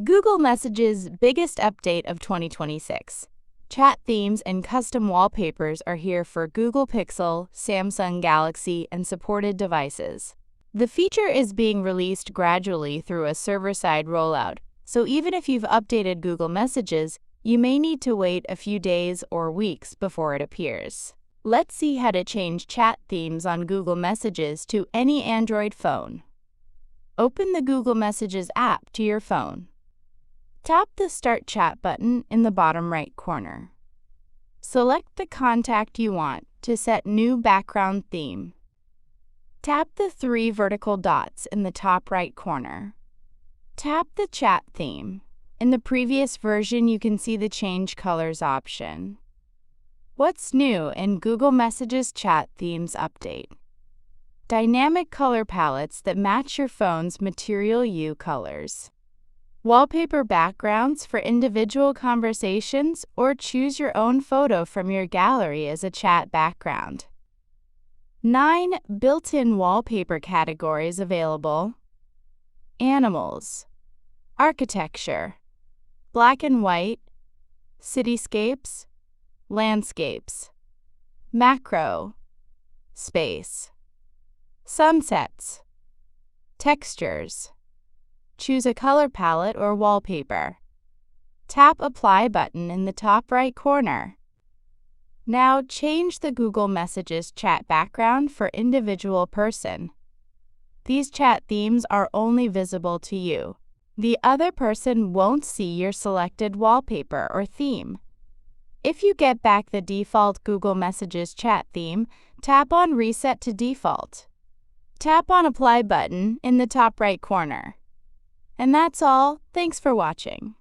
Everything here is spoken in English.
Google Messages' biggest update of 2026. Chat themes and custom wallpapers are here for Google Pixel, Samsung Galaxy, and supported devices. The feature is being released gradually through a server-side rollout, so even if you've updated Google Messages, you may need to wait a few days or weeks before it appears. Let's see how to change chat themes on Google Messages to any Android phone. Open the Google Messages app to your phone. Tap the Start Chat button in the bottom right corner. Select the contact you want to set new background theme. Tap the three vertical dots in the top right corner. Tap the chat theme. In the previous version, you can see the Change Colors option. What's new in Google Messages Chat Themes Update? Dynamic color palettes that match your phone's Material U colors. Wallpaper backgrounds for individual conversations, or choose your own photo from your gallery as a chat background. 9 built-in wallpaper categories available: animals, architecture, black and white, cityscapes, landscapes, macro, space, sunsets, textures. Choose a color palette or wallpaper. Tap Apply button in the top right corner. Now change the Google Messages chat background for individual person. These chat themes are only visible to you. The other person won't see your selected wallpaper or theme. If you get back the default Google Messages chat theme, tap on Reset to Default. Tap on Apply button in the top right corner. And that's all. Thanks for watching.